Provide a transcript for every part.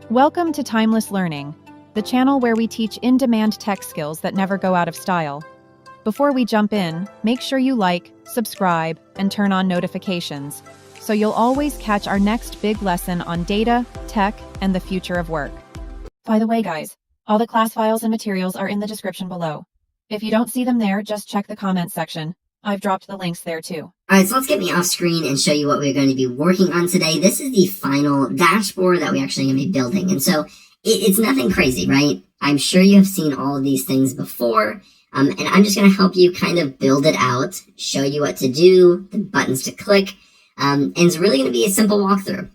Welcome to Timeless Learning, the channel where we teach in-demand tech skills that never go out of style. Before we jump in, make sure you like, subscribe, and turn on notifications, so you'll always catch our next big lesson on data, tech, and the future of work. By the way, guys, all the class files and materials are in the description below. If you don't see them there, just check the comments section. I've dropped the links there too. Alright, so let's get me off screen and show you what we're going to be working on today. This is the final dashboard that we're actually going to be building. And so it's nothing crazy, right? I'm sure you have seen all of these things before. And I'm just going to help you kind of build it out, show you what to do, the buttons to click. And it's really going to be a simple walkthrough.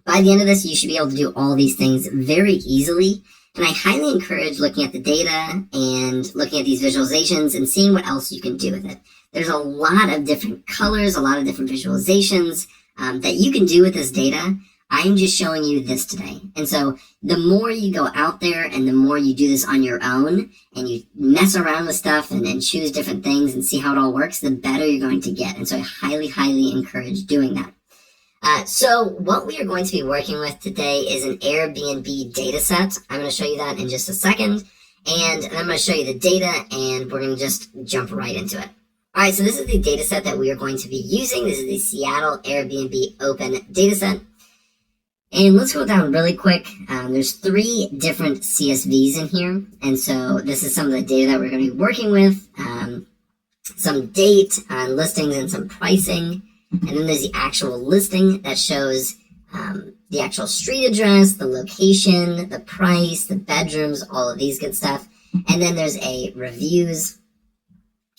By the end of this, you should be able to do all these things very easily. And I highly encourage looking at the data and looking at these visualizations and seeing what else you can do with it. There's a lot of different colors, a lot of different visualizations that you can do with this data. I'm just showing you this today. And so the more you go out there and the more you do this on your own and you mess around with stuff and choose different things and see how it all works, the better you're going to get. And so I highly, highly encourage doing that. So what we are going to be working with today is an Airbnb data set. I'm going to show you that in just a second. And I'm going to show you the data and we're going to just jump right into it. Alright, so this is the data set that we are going to be using. This is the Seattle Airbnb Open data set. And let's go down really quick. There's 3 different CSVs in here. And so this is some of the data that we're going to be working with. Some date on listings and some pricing. And then there's the actual listing that shows the actual street address, the location, the price, the bedrooms, all of these good stuff. And then there's a reviews.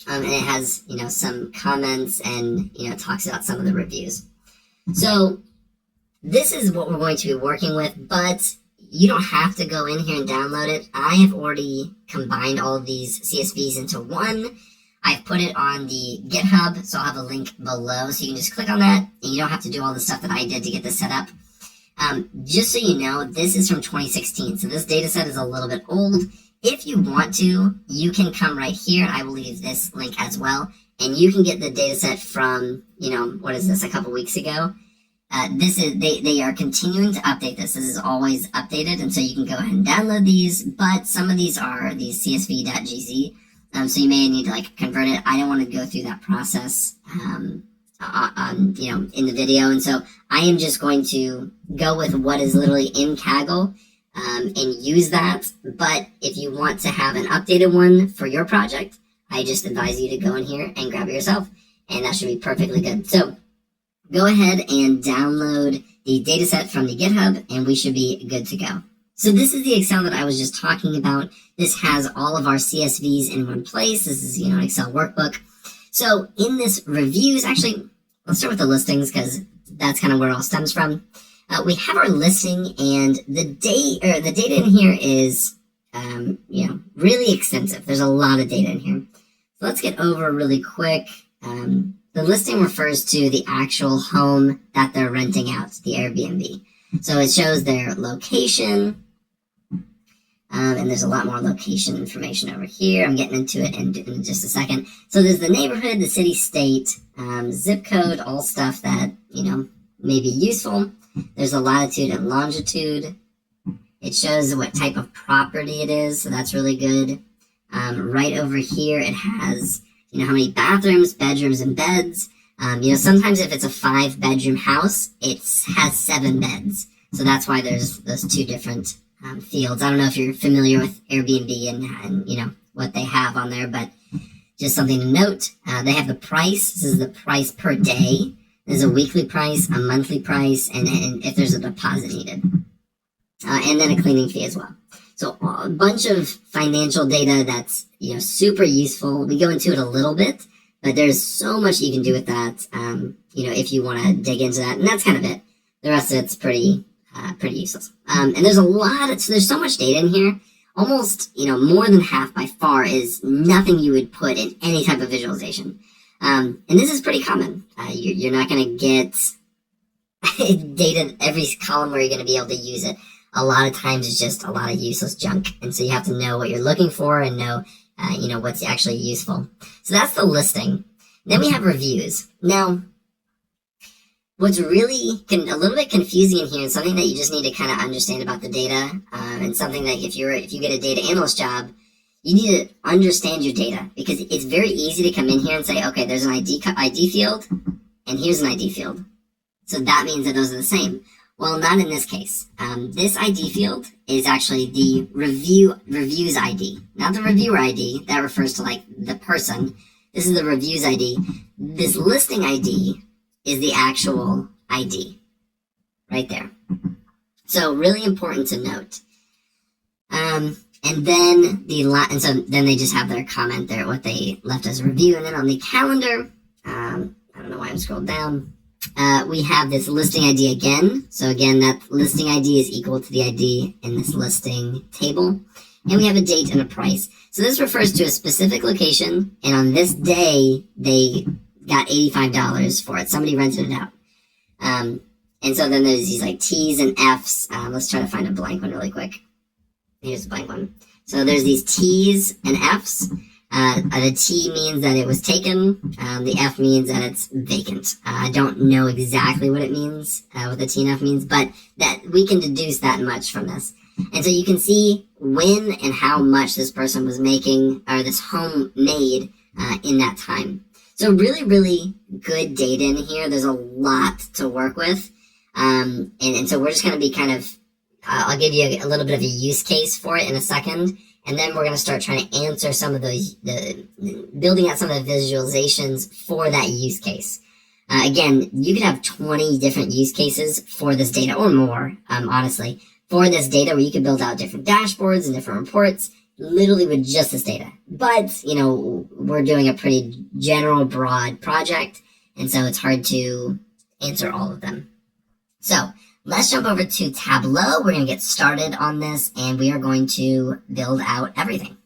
And it has, some comments and, talks about some of the reviews. So this is what we're going to be working with, but you don't have to go in here and download it. I have already combined all of these CSVs into one. I've put it on the GitHub, so I'll have a link below, so you can just click on that, and you don't have to do all the stuff that I did to get this set up. Just so you know, this is from 2016, so this data set is a little bit old. If you want to, you can come right here, and I will leave this link as well, and you can get the data set from, a couple weeks ago. They are continuing to update this. This is always updated, and so you can go ahead and download these, but some of these are these csv.gz, so you may need to convert it. I don't want to go through that process in the video, and so I am just going to go with what is literally in Kaggle and use that. But if you want to have an updated one for your project, I just advise you to go in here and grab it yourself, and that should be perfectly good. So go ahead and download the dataset from the GitHub, and we should be good to go. So this is the Excel that I was just talking about. This has all of our CSVs in one place. This is, an Excel workbook. So in this reviews, actually, let's start with the listings because that's kind of where it all stems from. We have our listing, and the data in here is, really extensive. There's a lot of data in here. So let's get over really quick. The listing refers to the actual home that they're renting out, the Airbnb. So it shows their location, and there's a lot more location information over here. I'm getting into it in just a second. So there's the neighborhood, the city, state, zip code, all stuff that, may be useful. There's a latitude and longitude. It shows what type of property it is, so that's really good. Right over here, it has, how many bathrooms, bedrooms, and beds. Sometimes if it's a 5-bedroom house, it has 7 beds. So that's why there's those 2 different fields. I don't know if you're familiar with Airbnb and what they have on there, but just something to note. They have the price. This is the price per day. There's a weekly price, a monthly price, and if there's a deposit needed. And then a cleaning fee as well. So a bunch of financial data that's, super useful. We go into it a little bit, but there's so much you can do with that, if you want to dig into that. And that's kind of it. The rest of it's pretty useless. And there's there's so much data in here. Almost, more than half by far is nothing you would put in any type of visualization. And this is pretty common. You're not going to get data every column where you're going to be able to use it. A lot of times it's just a lot of useless junk. And so you have to know what you're looking for and know, what's actually useful. So that's the listing. Then we have reviews. Now, What's really a little bit confusing in here, and something that you just need to kind of understand about the data, and something that if you get a data analyst job, you need to understand your data, because it's very easy to come in here and say, okay, there's an ID field, and here's an ID field. So that means that those are the same. Well, not in this case. This ID field is actually the reviews ID, not the reviewer ID. That refers to like the person. This is the reviews ID. This listing ID is the actual ID right there. So really important to note. And then then they just have their comment there, what they left as a review. And then on the calendar, I don't know why I'm scrolled down. We have this listing ID again. So again, that listing ID is equal to the ID in this listing table. And we have a date and a price. So this refers to a specific location. And on this day, they got $85 for it. Somebody rented it out. And so then there's these like T's and F's. Let's try to find a blank one really quick. Here's a blank one. So there's these T's and F's. The T means that it was taken. The F means that it's vacant. I don't know exactly what it means, what the T and F means, but that we can deduce that much from this. And so you can see when and how much this person was making, or this home made, in that time. So really, really good data in here. There's a lot to work with. And so we're just going to be kind of, I'll give you a little bit of a use case for it in a second. And then we're going to start trying to answer some of those, building out some of the visualizations for that use case. Again, you could have 20 different use cases for this data, or more, honestly, for this data, where you could build out different dashboards and different reports, literally with just this data. But, we're doing a pretty general, broad project, and so it's hard to answer all of them. So let's jump over to Tableau. We're going to get started on this, and we are going to build out everything.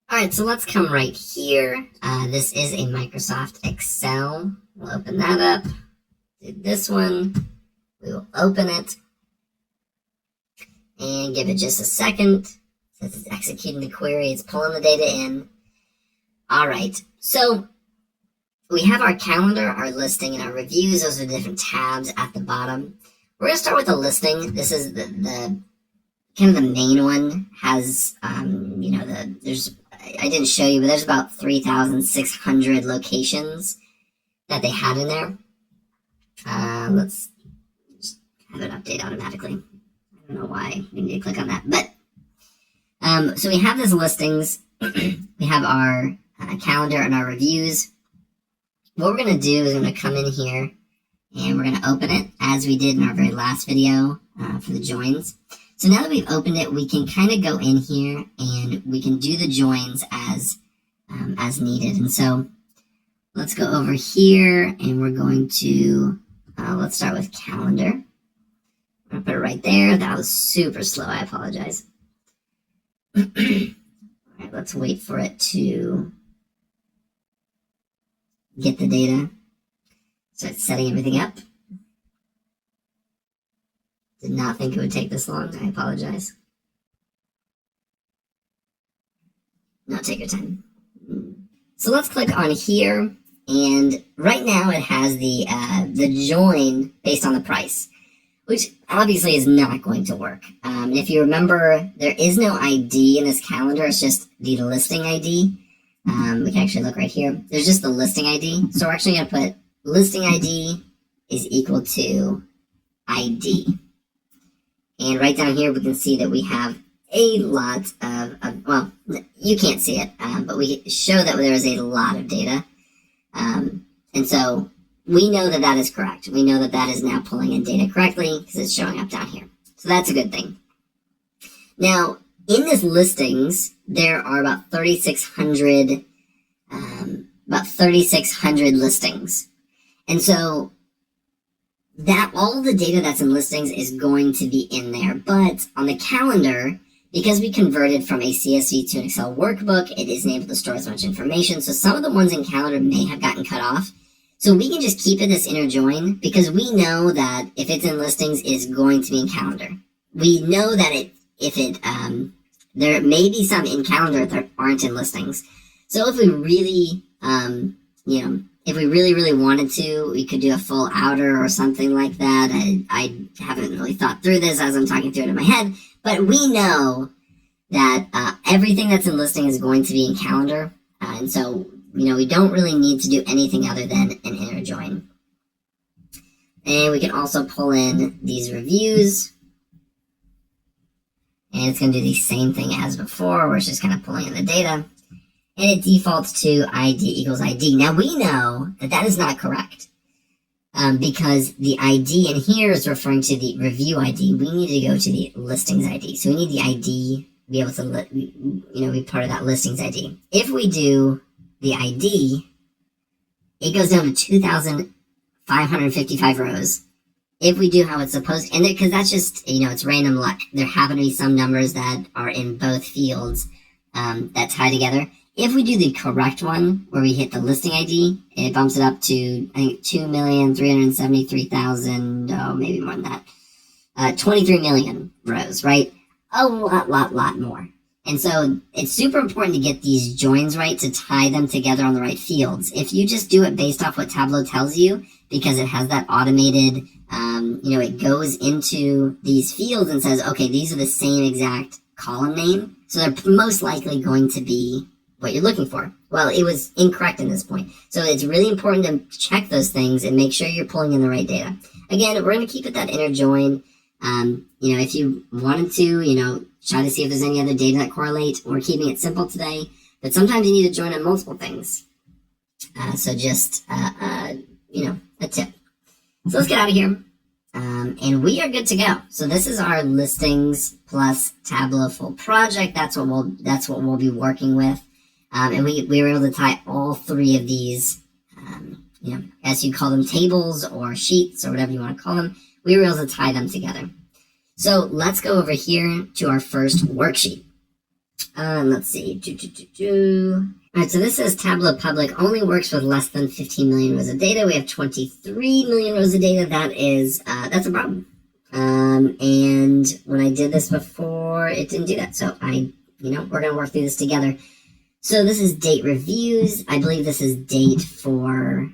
All right, so let's come right here. This is a Microsoft Excel. We'll open that up. Do this one. We will open it and give it just a second. Since it's executing the query, it's pulling the data in. All right, so we have our calendar, our listing, and our reviews. Those are the different tabs at the bottom. We're going to start with the listing. This is the kind of the main one. Has, I didn't show you, but there's about 3,600 locations that they had in there. Let's just have it update automatically. I don't know why we need to click on that. But, so we have these listings. We have our calendar and our reviews. What we're going to do is we're going to come in here, and we're going to open it as we did in our very last video for the joins. So now that we've opened it, we can kind of go in here and we can do the joins as needed. And so let's go over here, and we're going to, let's start with calendar. I'm going to put it right there. That was super slow. I apologize. All right, let's wait for it to get the data. Start setting everything up. Did not think it would take this long. I apologize. No, take your time. So let's click on here, and right now it has the join based on the price, which obviously is not going to work. And if you remember, there is no ID in this calendar. It's just the listing ID. We can actually look right here. There's just the listing ID. So we're actually going to put listing ID is equal to ID. And right down here, we can see that we have a lot of well, you can't see it, but we show that there is a lot of data. And so we know that that is correct. We know that that is now pulling in data correctly because it's showing up down here. So that's a good thing. Now, in this listings, there are about 3,600 listings. And so that all the data that's in listings is going to be in there. But on the calendar, because we converted from a CSV to an Excel workbook, it isn't able to store as much information. So some of the ones in calendar may have gotten cut off. So we can just keep it this inner join, because we know that if it's in listings, it's going to be in calendar. We know that there may be some in calendar that aren't in listings. So if we really if we really, really wanted to, we could do a full outer or something like that. I haven't really thought through this as I'm talking through it in my head, but we know that everything that's in listing is going to be in calendar. And so, we don't really need to do anything other than an inner join. And we can also pull in these reviews. And it's going to do the same thing as before, where it's just kind of pulling in the data. And it defaults to ID equals ID. Now we know that that is not correct. Because the ID in here is referring to the review ID. We need to go to the listings ID. So we need the ID to be able to, be part of that listings ID. If we do the ID, it goes down to 2,555 rows. If we do how it's supposed to, and because that's just, it's random luck. There happen to be some numbers that are in both fields that tie together. If we do the correct one, where we hit the listing ID, it bumps it up to, I think, 2,373,000, maybe more than that, 23 million rows, right? A lot more. And so it's super important to get these joins right, to tie them together on the right fields. If you just do it based off what Tableau tells you, because it has that automated, it goes into these fields and says, okay, these are the same exact column name, so they're most likely going to be what you're looking for. Well, it was incorrect in this point. So it's really important to check those things and make sure you're pulling in the right data. Again, we're going to keep it that inner join. If you wanted to, try to see if there's any other data that correlate. We're keeping it simple today, but sometimes you need to join on multiple things. So just, a tip. So let's get out of here. And we are good to go. So this is our listings plus Tableau full project. That's what we'll be working with. And we were able to tie all three of these, as you call them, tables or sheets or whatever you want to call them. We were able to tie them together. So let's go over here to our first worksheet. Let's see. All right, so this says Tableau Public only works with less than 15 million rows of data. We have 23 million rows of data. That's a problem. And when I did this before, it didn't do that. So we're going to work through this together. So this is date reviews. I believe this is date for,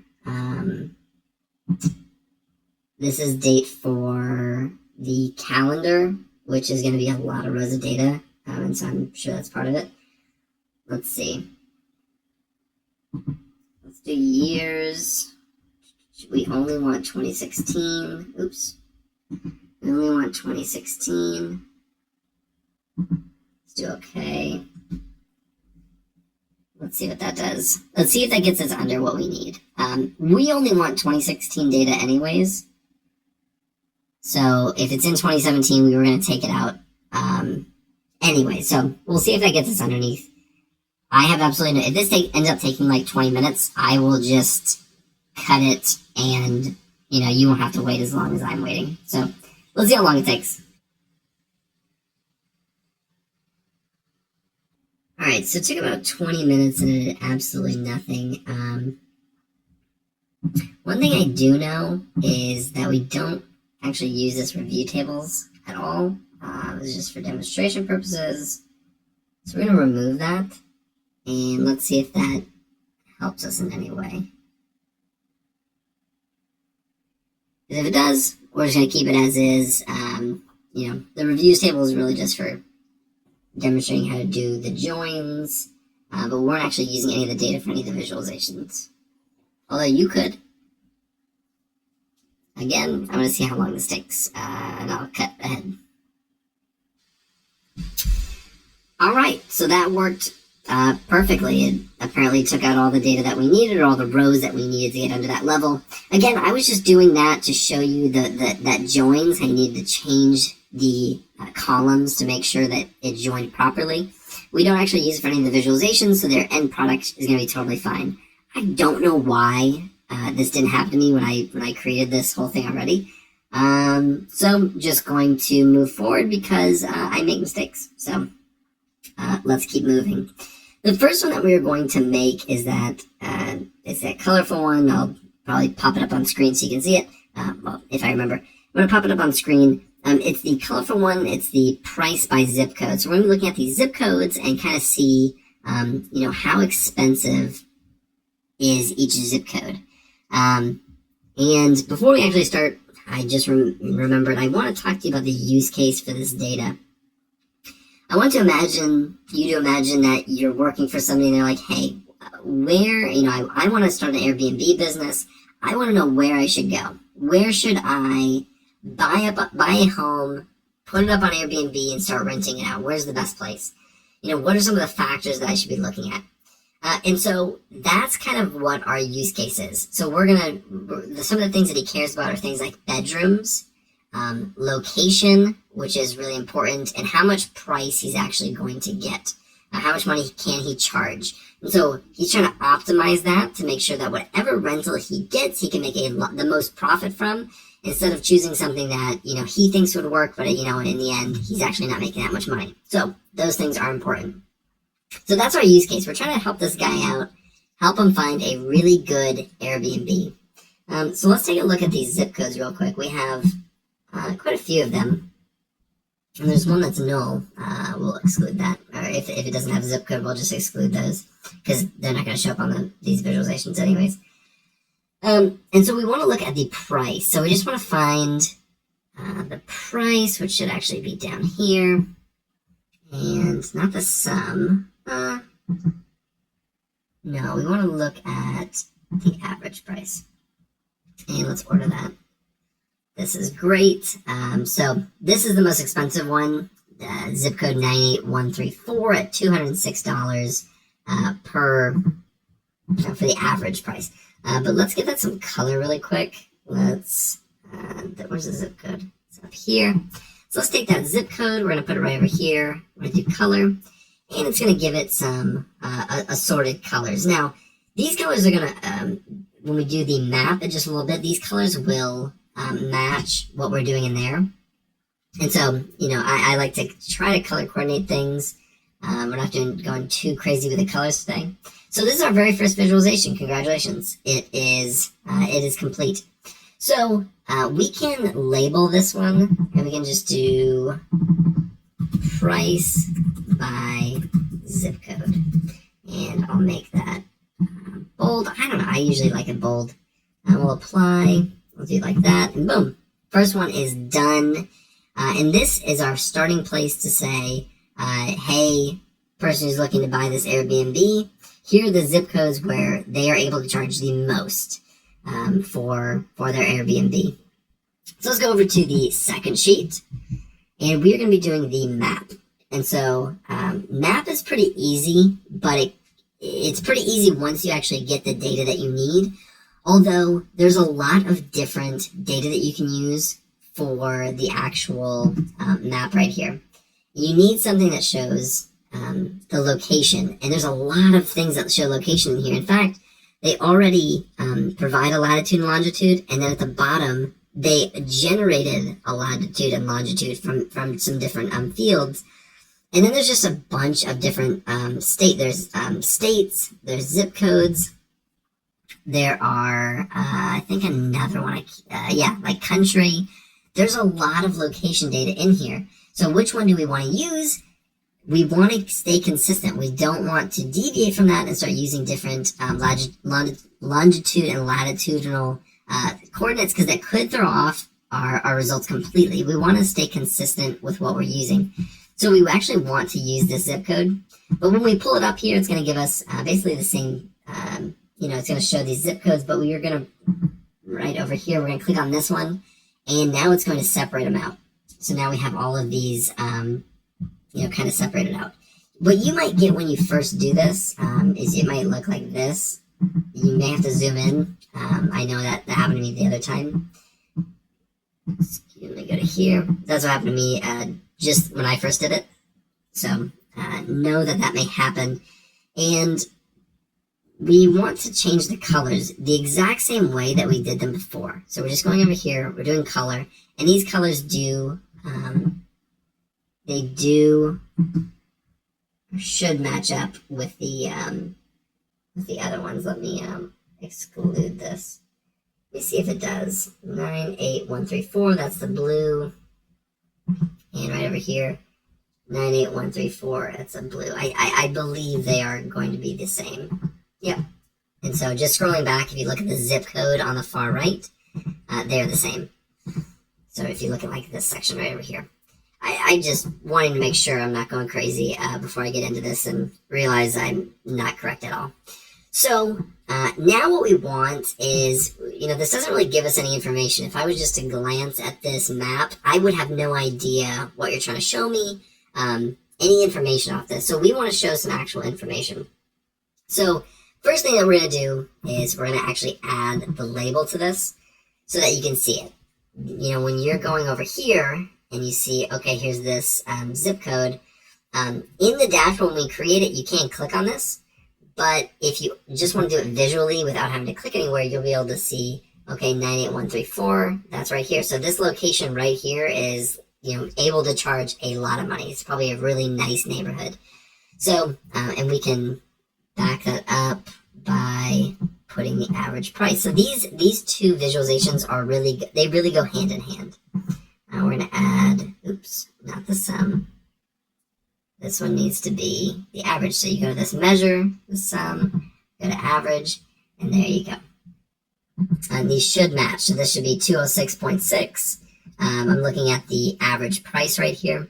the calendar, which is going to be a lot of rows of data. And so I'm sure that's part of it. Let's see. Let's do years. We only want 2016. Oops. We only want 2016. Let's do okay. Let's see what that does. Let's see if that gets us under what we need. We only want 2016 data anyways. So if it's in 2017, we were going to take it out anyway. So we'll see if that gets us underneath. I have absolutely no... If this ends up taking like 20 minutes, I will just cut it and, you won't have to wait as long as I'm waiting. So let's see how long it takes. All right, so it took about 20 minutes and it did absolutely nothing. One thing I do know is that we don't actually use this review tables at all. It's just for demonstration purposes. So we're going to remove that. And let's see if that helps us in any way. Because if it does, we're just going to keep it as is. The reviews table is really just for demonstrating how to do the joins. But we weren't actually using any of the data for any of the visualizations. Although you could. Again, I'm going to see how long this takes. And I'll cut ahead. Alright, so that worked perfectly. It apparently took out all the data that we needed, or all the rows that we needed to get under that level. Again, I was just doing that to show you that joins, how you need to change the columns to make sure that it joined properly. We don't actually use it for any of the visualizations, so their end product is going to be totally fine. I don't know why this didn't happen to me when I created this whole thing already. So just going to move forward because I make mistakes. So let's keep moving. The first one that we are going to make is that it's that colorful one. I'll probably pop it up on screen so you can see it. Well, if I remember, I'm going to pop it up on screen. It's the colorful one. It's the price by zip code. So we're going to be looking at these zip codes and kind of see, how expensive is each zip code. And before we actually start, I just remembered I want to talk to you about the use case for this data. I want you to imagine that you're working for somebody and they're like, hey, where, I want to start an Airbnb business. I want to know where I should go. Where should I buy a home, put it up on Airbnb and start renting it out? Where's the best place? What are some of the factors that I should be looking at? And so that's kind of what our use case is. So some of the things that he cares about are things like bedrooms, location, which is really important, and how much price he's actually going to get. How much money can he charge? And so he's trying to optimize that to make sure that whatever rental he gets, he can make the most profit from, instead of choosing something that, he thinks would work, but, in the end, he's actually not making that much money. So those things are important. So that's our use case. We're trying to help this guy out, help him find a really good Airbnb. So let's take a look at these zip codes real quick. We have quite a few of them. And there's one that's null. We'll exclude that. Or if it doesn't have a zip code, we'll just exclude those, because they're not going to show up on these visualizations anyways. And so we want to look at the price. So we just want to find the price, which should actually be down here. And not the sum. No, we want to look at the average price. And let's order that. This is great. So this is the most expensive one, zip code 98134 at $206 for the average price. But let's give that some color really quick. Where's the zip code? It's up here. So let's take that zip code. We're going to put it right over here. We're going to do color. And it's going to give it some assorted colors. Now, these colors are going to, when we do the map in just a little bit, these colors will match what we're doing in there. And so, I like to try to color coordinate things. We're not going too crazy with the colors today. So this is our very first visualization. Congratulations. It is complete. So we can label this one, and we can just do price by zip code. And I'll make that bold. I don't know. I usually like it bold. We'll apply. We'll do it like that. And boom. First one is done. And this is our starting place to say, hey, person who's looking to buy this Airbnb, here are the zip codes where they are able to charge the most for their Airbnb. So let's go over to the second sheet, and we're going to be doing the map. And so map is pretty easy, but it's pretty easy once you actually get the data that you need. Although there's a lot of different data that you can use for the actual map right here. You need something that shows the location, and there's a lot of things that show location in here. In fact, they already provide a latitude and longitude, and then at the bottom, they generated a latitude and longitude from some different fields. And then there's just a bunch of different there's states, there's zip codes, there are, I think another one, like country. There's a lot of location data in here. So which one do we want to use? We want to stay consistent. We don't want to deviate from that and start using different longitude and latitudinal coordinates, because that could throw off our results completely. We want to stay consistent with what we're using. So we actually want to use this zip code. But when we pull it up here, it's going to give us basically the same, it's going to show these zip codes, but we are going to, right over here, we're going to click on this one, and now it's going to separate them out. So now we have all of these, kind of separated out. What you might get when you first do this is it might look like this. You may have to zoom in. I know that happened to me the other time. Let me go to here. That's what happened to me just when I first did it. So know that may happen. And we want to change the colors the exact same way that we did them before. So we're just going over here. We're doing color. And these colors should match up with the other ones. Let me exclude this. Let me see if it does. 98134, that's the blue. And right over here, 98134, that's a blue. I believe they are going to be the same. Yep. And so just scrolling back, if you look at the zip code on the far right, they're the same. So if you look at like this section right over here, I just wanted to make sure I'm not going crazy before I get into this and realize I'm not correct at all. So now what we want is, this doesn't really give us any information. If I was just to glance at this map, I would have no idea what you're trying to show me, any information off this. So we want to show some actual information. So first thing that we're going to do is we're going to actually add the label to this so that you can see it. When you're going over here and you see, okay, here's this zip code, in the dashboard when we create it, you can't click on this. But if you just want to do it visually without having to click anywhere, you'll be able to see, okay, 98134, that's right here. So this location right here is, able to charge a lot of money. It's probably a really nice neighborhood. So, and we can back that up by putting the average price. So these two visualizations are they really go hand in hand. We're going to add, oops, not the sum. This one needs to be the average. So you go to this measure, the sum, go to average, and there you go. And these should match. So this should be 206.6. I'm looking at the average price right here. And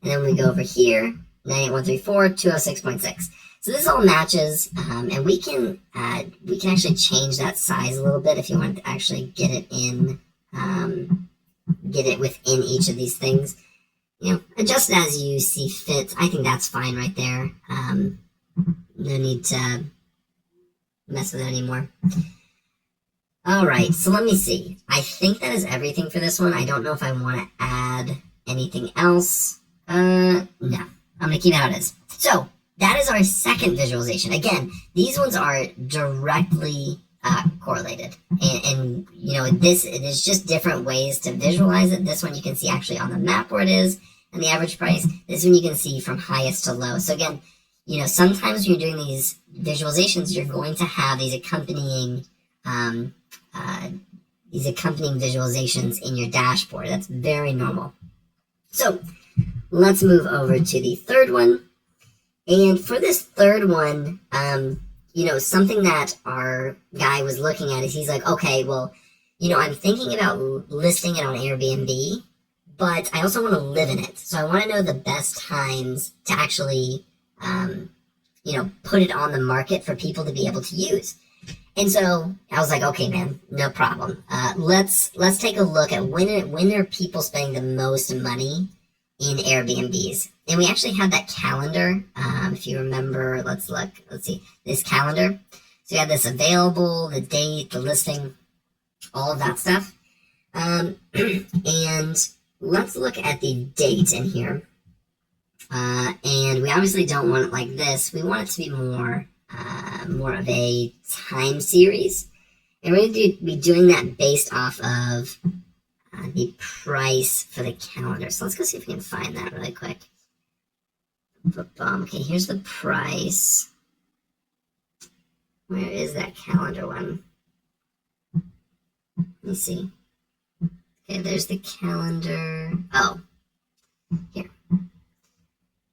then we go over here, 98134, 206.6. So this all matches, and we can actually change that size a little bit if you want to actually get it within each of these things. Adjust it as you see fit. I think that's fine right there. No need to mess with it anymore. All right, so let me see. I think that is everything for this one. I don't know if I want to add anything else. No, I'm going to keep it how it is. So that is our second visualization. Again, these ones are directly correlated. And there's just different ways to visualize it. This one you can see actually on the map where it is and the average price. This one you can see from highest to low. So again, sometimes when you're doing these visualizations, you're going to have these accompanying visualizations in your dashboard. That's very normal. So let's move over to the third one. And for this third one, something that our guy was looking at is he's like, okay, well, I'm thinking about listing it on Airbnb, but I also want to live in it. So I want to know the best times to actually, put it on the market for people to be able to use. And so I was like, okay, man, no problem. Let's take a look at when are people spending the most money in Airbnbs. And we actually had that calendar. If you remember, let's see, this calendar. So you have this available, the date, the listing, all of that stuff. And let's look at the date in here. And we obviously don't want it like this. We want it to be more of a time series. And we're going to be doing that based off of the price for the calendar. So let's go see if we can find that really quick. Okay, here's the price. Where is that calendar one? Let me see. Okay, there's the calendar. Oh, here.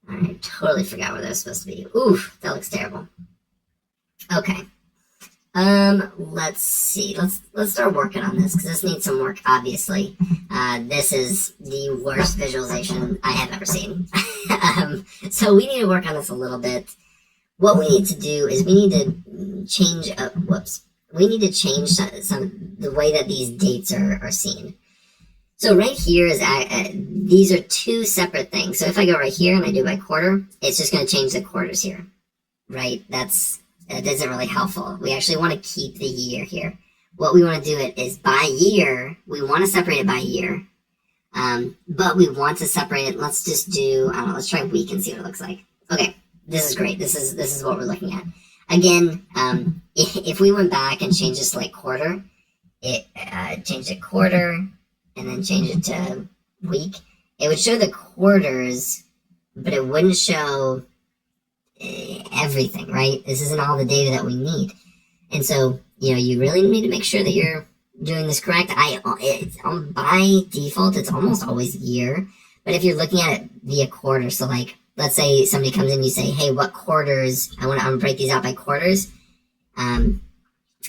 I totally forgot where that was supposed to be. Oof, that looks terrible. Okay. Let's see. Let's start working on this because this needs some work, obviously. This is the worst visualization I have ever seen. So we need to work on this a little bit. What we need to do is we need to change some the way that these dates are seen. So right here is these are two separate things. So if I go right here and I do by quarter, it's just going to change the quarters here, right? That isn't really helpful. We actually want to keep the year here. What we want to do is by year. We want to separate it by year, but we want to separate it. Let's just do, I don't know, let's try week and see what it looks like. Okay, this is great. This is what we're looking at. Again, if we went back and changed this to like quarter, changed it quarter and then changed it to week, it would show the quarters, but it wouldn't show everything, right? This isn't all the data that we need. And so, you really need to make sure that you're doing this correct. By default, it's almost always year. But if you're looking at it via quarter, so like, let's say somebody comes in and you say, hey, what quarters, I'm going to break these out by quarters.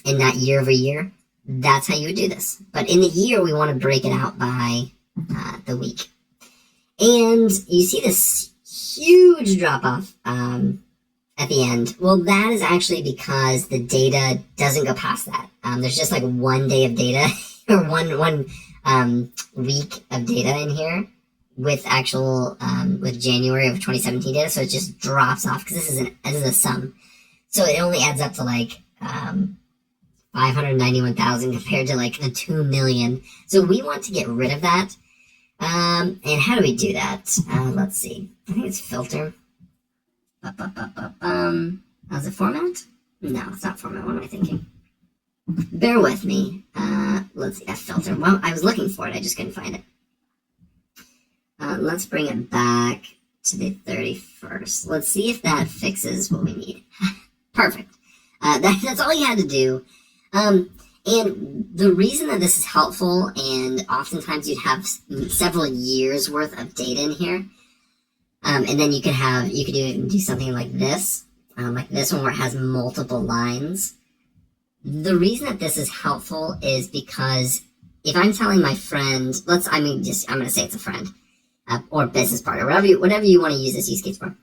in that year over year, that's how you would do this. But in the year, we want to break it out by the week. And you see this huge drop off at the end. Well, that is actually because the data doesn't go past that. There's just like 1 day of data or one week of data in here with actual with January of 2017 data. So it just drops off because this is a sum. So it only adds up to like 591,000 compared to like the 2 million. So we want to get rid of that. And how do we do that? Let's see. I think it's filter. Is it format? No, it's not format. What am I thinking? Bear with me. Let's see. Filter. Well, I was looking for it. I just couldn't find it. Let's bring it back to the 31st. Let's see if that fixes what we need. Perfect. That's all you had to do. And the reason that this is helpful, and oftentimes you'd have several years worth of data in here, and then you could even do something like this one where it has multiple lines. The reason that this is helpful is because if I'm telling my friend, I'm going to say it's a friend, or business partner, whatever you want to use this use case for.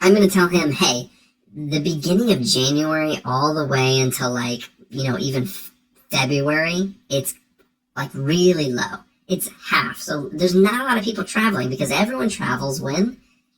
I'm going to tell him, hey, the beginning of January all the way until like, even February, it's like really low. It's half. So there's not a lot of people traveling because everyone travels when?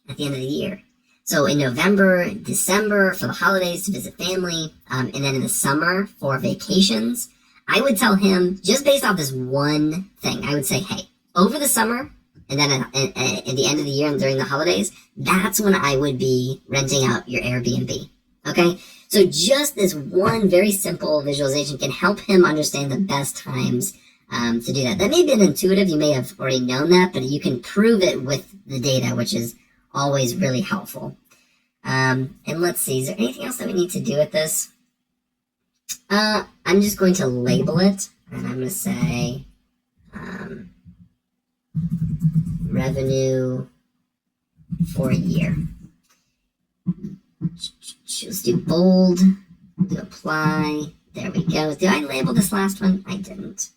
At the end of the year. So in November, December for the holidays to visit family, and then in the summer for vacations, I would tell him, just based off this one thing, I would say, hey, over the summer, and then at the end of the year and during the holidays, that's when I would be renting out your Airbnb. Okay? So just this one very simple visualization can help him understand the best times to do that. That may have been intuitive. You may have already known that, but you can prove it with the data, which is always really helpful. And let's see, is there anything else that we need to do with this? I'm just going to label it, and I'm going to say revenue for a year. Let's do bold, do apply. There we go. Did I label this last one? I didn't.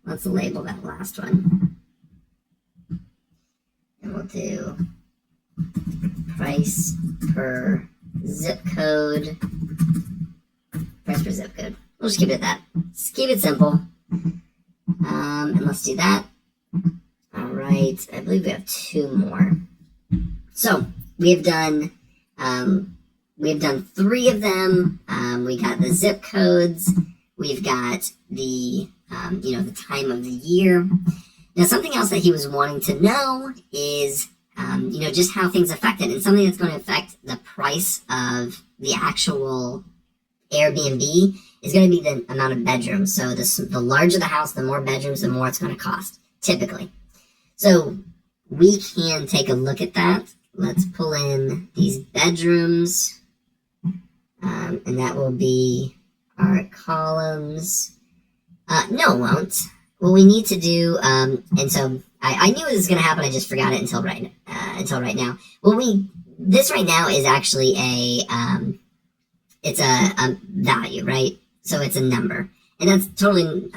Let's label that last one. And we'll do price per zip code. Price per zip code. We'll just keep it at that. Just keep it simple. And let's do that. All right. I believe we have 2 more. So we have done 3 of them. We got the zip codes. We've got the the time of the year. Now, something else that he was wanting to know is, just how things affect it, and something that's going to affect the price of the actual Airbnb is going to be the amount of bedrooms. So the larger the house, the more bedrooms, the more it's going to cost, typically. So we can take a look at that. Let's pull in these bedrooms, and that will be our columns. No, it won't. What we need to do, and so I knew it was going to happen. I just forgot it until right now. This right now is actually it's a value, right? So it's a number, and that's totally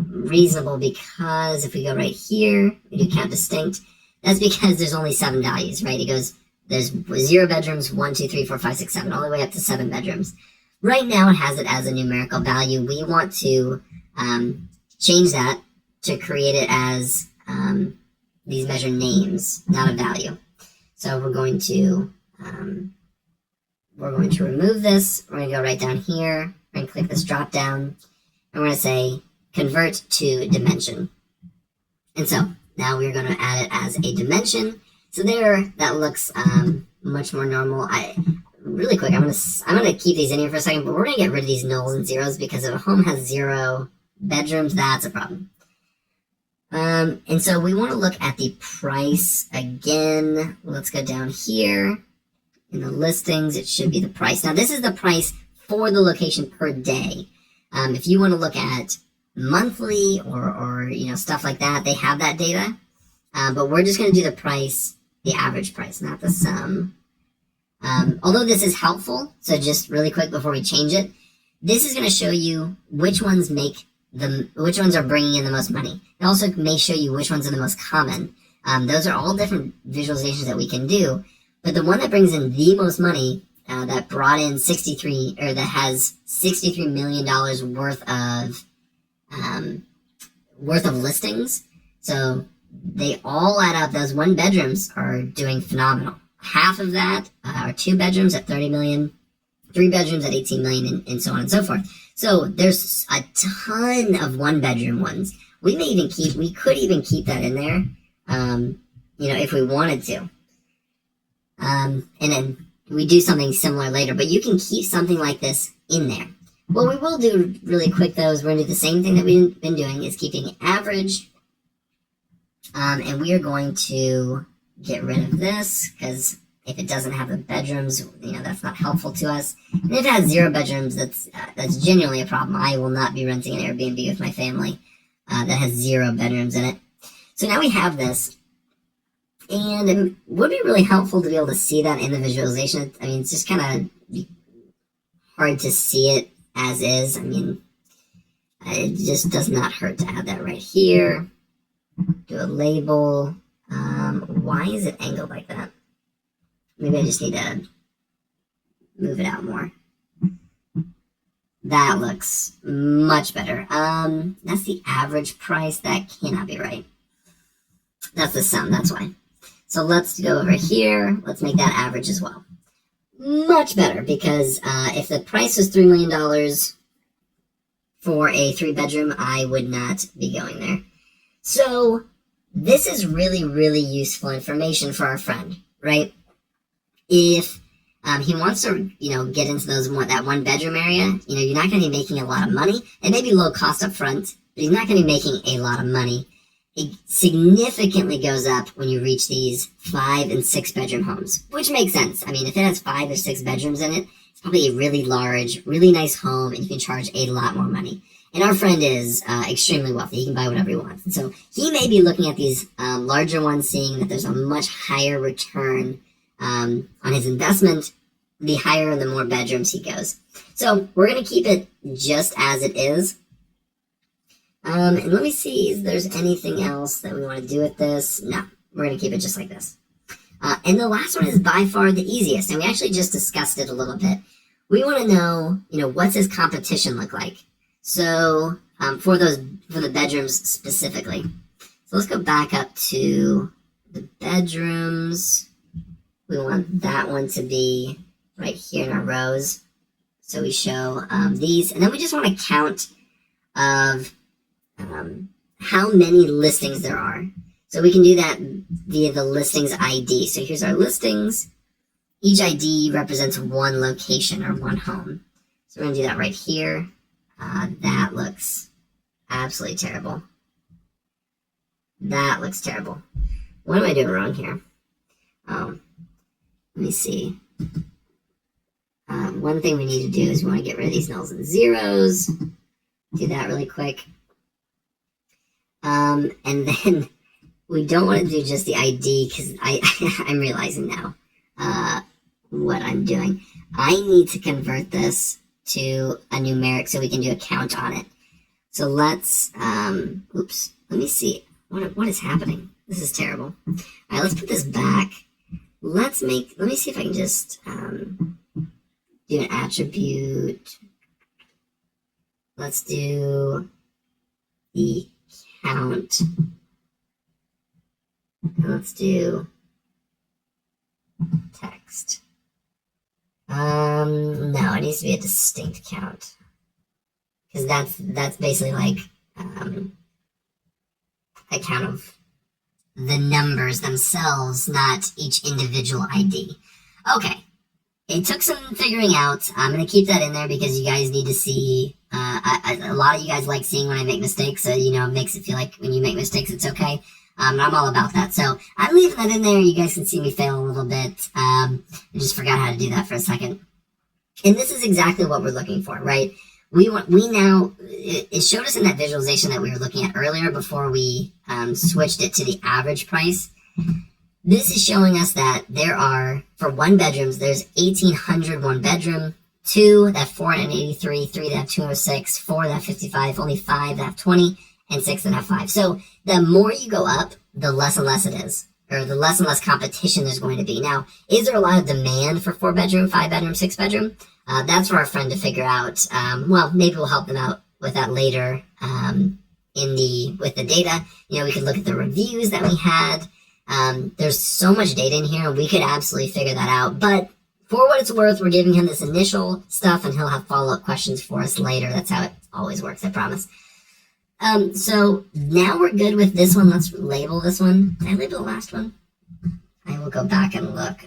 reasonable because if we go right here, we do count distinct. That's because there's only 7 values, right? It goes, there's 0 bedrooms, 1, 2, 3, 4, 5, 6, 7, all the way up to 7 bedrooms. Right now, it has it as a numerical value. We want to change that to create it as these measure names, not a value. So we're going to remove this. We're going to go right down here. We're going to click this drop down, and we're going to say convert to dimension. And so now we're going to add it as a dimension. So there, that looks much more normal. Really quick, I'm gonna keep these in here for a second, but we're gonna get rid of these nulls and zeros because if a home has 0 bedrooms, that's a problem. And so we want to look at the price again. Let's go down here in the listings. It should be the price. Now this is the price for the location per day. If you want to look at monthly or stuff like that, they have that data. But we're just going to do the price, the average price, not the sum. Although this is helpful, so just really quick before we change it, this is going to show you which ones are bringing in the most money. It also may show you which ones are the most common. Those are all different visualizations that we can do, but the one that brings in the most money, that brought in that has $63 million worth of listings. So they all add up. Those 1 bedrooms are doing phenomenal. Half of that are 2 bedrooms at 30 million, 3 bedrooms at 18 million, and so on and so forth. So there's a ton of 1 bedroom ones. We could even keep that in there, if we wanted to. And then we do something similar later, but you can keep something like this in there. What we will do really quick, though, is we're going to do the same thing that we've been doing, is keeping average. And we are going to get rid of this, because if it doesn't have the bedrooms, that's not helpful to us. And if it has 0 bedrooms, that's genuinely a problem. I will not be renting an Airbnb with my family that has 0 bedrooms in it. So now we have this. And it would be really helpful to be able to see that in the visualization. I mean, it's just kind of hard to see it as is. I mean, it just does not hurt to add that right here. Do a label. Why is it angled like that? Maybe I just need to move it out more. That looks much better. That's the average price. That cannot be right. That's the sum, that's why. So let's go over here. Let's make that average as well. Much better, because if the price was $3 million for a 3-bedroom, I would not be going there. So this is really, really useful information for our friend, right? If he wants to, get into that 1-bedroom area, you're not going to be making a lot of money. It may be low cost up front, but he's not going to be making a lot of money. It significantly goes up when you reach these 5 and 6 bedroom homes, which makes sense. I mean, if it has 5 or 6 bedrooms in it, it's probably a really large, really nice home, and you can charge a lot more money. And our friend is extremely wealthy. He can buy whatever he wants. And so he may be looking at these larger ones, seeing that there's a much higher return on his investment, the higher and the more bedrooms he goes. So we're going to keep it just as it is. And let me see if there's anything else that we want to do with this. No, we're going to keep it just like this. And the last one is by far the easiest, and we actually just discussed it a little bit. We want to know, what's his competition look like? So for the bedrooms specifically. So let's go back up to the bedrooms. We want that one to be right here in our rows. So we show these, and then we just want a count of how many listings there are. So we can do that via the listings ID. So here's our listings. Each ID represents 1 location or 1 home. So we're going to do that right here. That looks absolutely terrible. That looks terrible. What am I doing wrong here? Let me see. One thing we need to do is we want to get rid of these nulls and zeros. Do that really quick. And then we don't want to do just the ID, because I'm realizing now what I'm doing. I need to convert this to a numeric so we can do a count on it. So let's, let me see. What is happening? This is terrible. All right, let's put this back. Let me see if I can just do an attribute. Let's do the count. And let's do text. No, it needs to be a distinct count, because that's basically like a count of the numbers themselves, not each individual ID. Okay, it took some figuring out. I'm gonna keep that in there because you guys need to see. A lot of you guys like seeing when I make mistakes, so it makes it feel like when you make mistakes, it's okay. I'm all about that. So I'm leaving that in there. You guys can see me fail a little bit. I just forgot how to do that for a second. And this is exactly what we're looking for, right? It showed us in that visualization that we were looking at earlier before we switched it to the average price. This is showing us that there are, for 1 bedrooms, there's 1,800 1 bedroom, 2 that have 483, 3 that have 206, 4 that have 55, only 5 that have 20, and 6 that have 5. So the more you go up, the less and less it is, or the less and less competition there's going to be. Now, is there a lot of demand for 4-bedroom, 5-bedroom, 6-bedroom? That's for our friend to figure out. Well, maybe we'll help them out with that later with the data. You know, we could look at the reviews that we had. There's so much data in here, and we could absolutely figure that out. But for what it's worth, we're giving him this initial stuff, and he'll have follow-up questions for us later. That's how it always works, I promise. So now we're good with this one. Let's label this one. Did I label the last one? I will go back and look.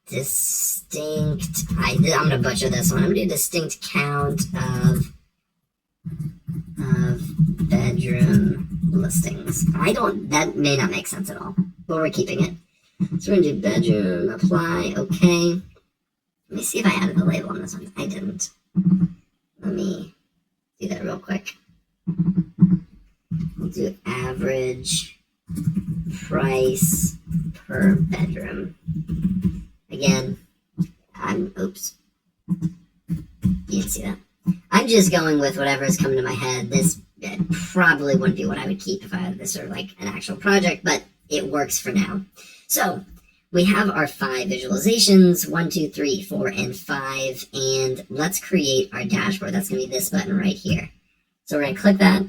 Distinct. I'm going to butcher this one. I'm going to do distinct count of bedroom listings. That may not make sense at all, but we're keeping it. So we're going to do bedroom, apply, okay. Let me see if I added the label on this one. I didn't. Let me do that real quick. We'll do average price per bedroom. Again, oops. You didn't see that. I'm just going with whatever is coming to my head. This probably wouldn't be what I would keep if I had this sort of like an actual project, but it works for now. So we have our 5 visualizations, 1, 2, 3, 4, and 5, and let's create our dashboard. That's going to be this button right here. So we're going to click that.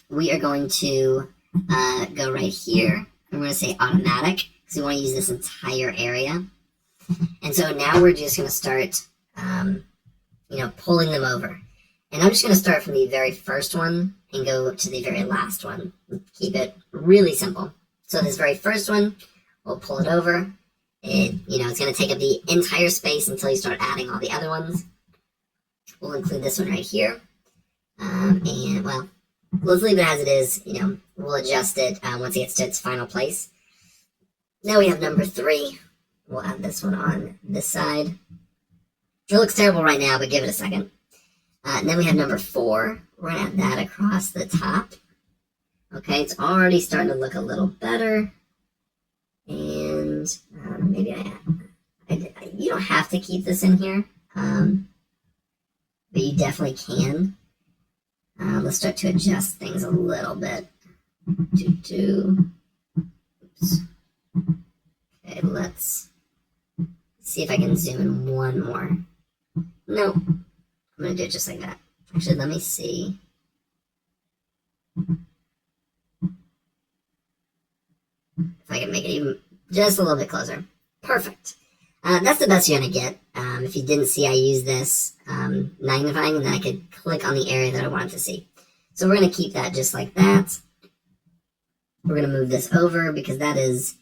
We are going to go right here, and we're going to say automatic, because we want to use this entire area. And so now we're just going to start, pulling them over. And I'm just going to start from the very first one and go to the very last one. Keep it really simple. So this very first one, we'll pull it over. It's going to take up the entire space until you start adding all the other ones. We'll include this one right here. Let's leave it as it is. We'll adjust it once it gets to its final place. Now we have number 3. We'll add this one on this side. It looks terrible right now, but give it a second. And then we have number 4. We're going to add that across the top. Okay, it's already starting to look a little better. And maybe you don't have to keep this in here, but you definitely can. Let's start to adjust things a little bit. Oops. Okay, let's see if I can zoom in one more. No, I'm going to do it just like that. Actually, let me see. If I can make it even just a little bit closer. Perfect. That's the best you're going to get. If you didn't see, I used this magnifying, and then I could click on the area that I wanted to see. So we're going to keep that just like that. We're going to move this over because that is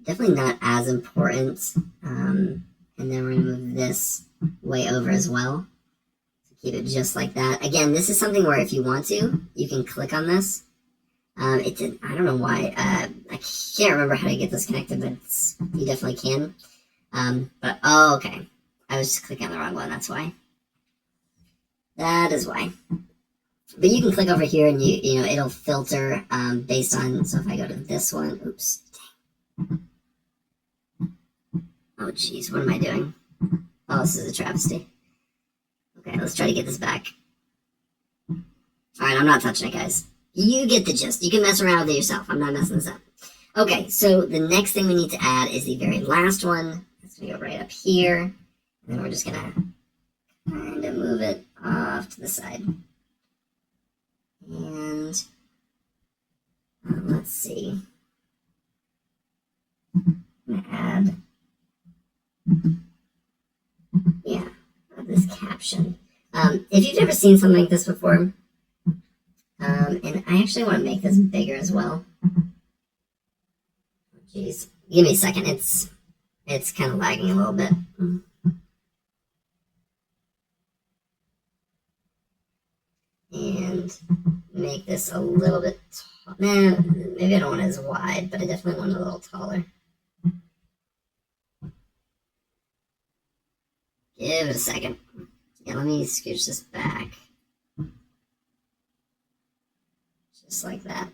definitely not as important. And then we're going to move this way over as well. So keep it just like that. Again, this is something where if you want to, you can click on this. I don't know why. I can't remember how to get this connected, but you definitely can. Okay. I was just clicking on the wrong one. That's why. That is why. But you can click over here, and it'll filter based on. So if I go to this one, oops. Oh, geez, what am I doing? Oh, this is a travesty. Okay, let's try to get this back. All right, I'm not touching it, guys. You get the gist. You can mess around with it yourself. I'm not messing this up. Okay, so the next thing we need to add is the very last one. It's going to go right up here. And then we're just going to kind of move it off to the side. And let's see. I'm going to add, this caption. If you've never seen something like this before, and I actually want to make this bigger as well. Jeez, give me a second. It's kind of lagging a little bit. And make this a little bit maybe I don't want it as wide, but I definitely want it a little taller. Give it a second. Yeah, let me scooch this back. Just like that.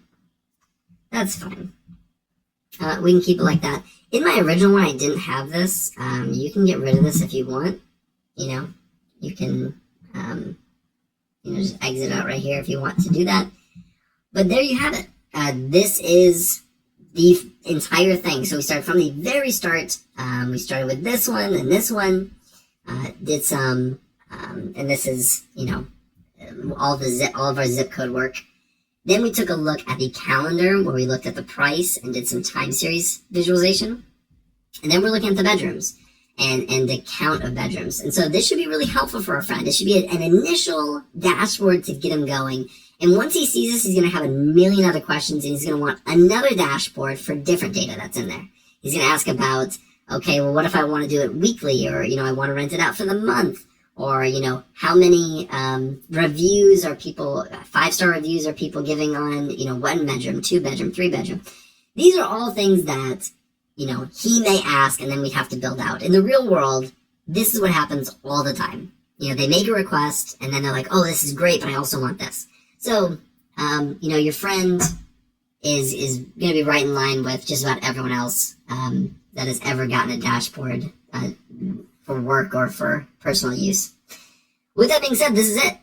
That's fine. We can keep it like that. In my original one, I didn't have this. You can get rid of this if you want. You can, just exit out right here if you want to do that. But there you have it. This is the entire thing. So we started from the very start. We started with this one and this one. Did some, and this is, all of our zip code work. Then we took a look at the calendar where we looked at the price and did some time series visualization. And then we're looking at the bedrooms and the count of bedrooms. And so this should be really helpful for our friend. This should be an initial dashboard to get him going. And once he sees this, he's going to have a million other questions, and he's going to want another dashboard for different data that's in there. He's going to ask about, okay, well, what if I want to do it weekly, or, I want to rent it out for the month, or, how many reviews are people, 5-star reviews are people giving on, 1 bedroom, 2 bedroom, 3 bedroom. These are all things that, he may ask, and then we have to build out. In the real world, this is what happens all the time. They make a request, and then they're like, oh, this is great, but I also want this. So, your friend is going to be right in line with just about everyone else that has ever gotten a dashboard for work or for personal use. With that being said, this is it.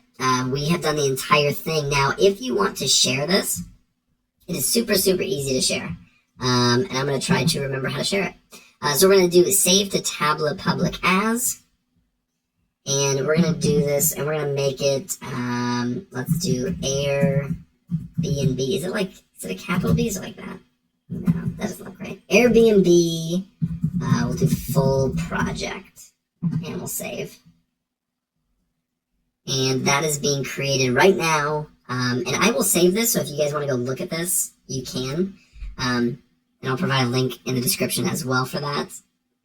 We have done the entire thing. Now, if you want to share this, it is super, super easy to share. And I'm going to try to remember how to share it. So we're going to do save to tablet public as. And we're going to do this, and we're going to make it, let's do Airbnb. Is it a capital B? Is it like that? No, that doesn't look right. Airbnb, we'll do full project, and we'll save. And that is being created right now. And I will save this, so if you guys want to go look at this, you can. And I'll provide a link in the description as well for that.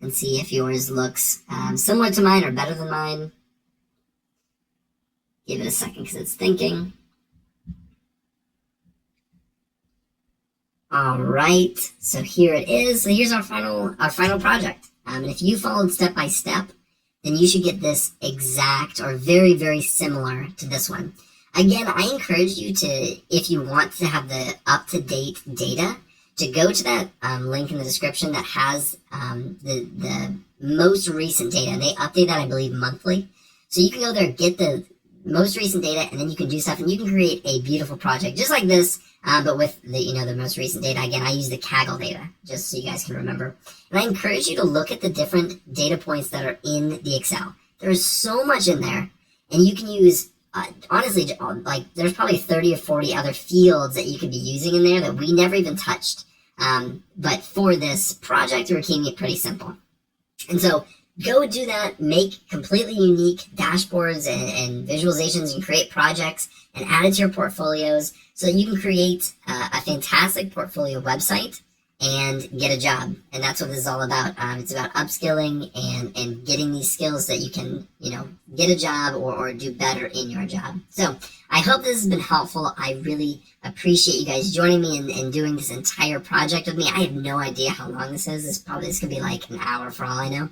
And see if yours looks similar to mine or better than mine. Give it a second because it's thinking. All right, so here it is. So here's our final project. And if you followed step by step, then you should get this exact or very, very similar to this one. Again, I encourage you to, if you want to have the up-to-date data, to go to that link in the description that has the most recent data. They update that, I believe, monthly. So you can go there, get the most recent data, and then you can do stuff, and you can create a beautiful project just like this, but with the most recent data. Again, I use the Kaggle data just so you guys can remember. And I encourage you to look at the different data points that are in the Excel. There is so much in there, and you can use honestly, there's probably 30 or 40 other fields that you could be using in there that we never even touched. But for this project, we're keeping it pretty simple. And so go do that, make completely unique dashboards and visualizations, and create projects and add it to your portfolios so that you can create a fantastic portfolio website and get a job. And that's what this is all about. It's about upskilling and getting these skills that you can, get a job or do better in your job. So I hope this has been helpful. I really appreciate you guys joining me and doing this entire project with me. I have no idea how long this is. This could be like an hour for all I know.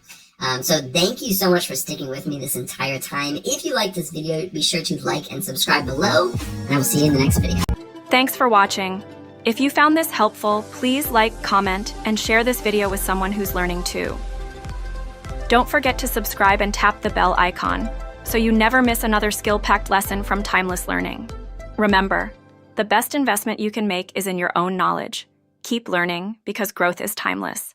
So thank you so much for sticking with me this entire time. If you like this video, be sure to like and subscribe below, and I will see you in the next video. Thanks for watching. If you found this helpful, please like, comment, and share this video with someone who's learning too. Don't forget to subscribe and tap the bell icon so you never miss another skill-packed lesson from Timeless Learning. Remember, the best investment you can make is in your own knowledge. Keep learning because growth is timeless.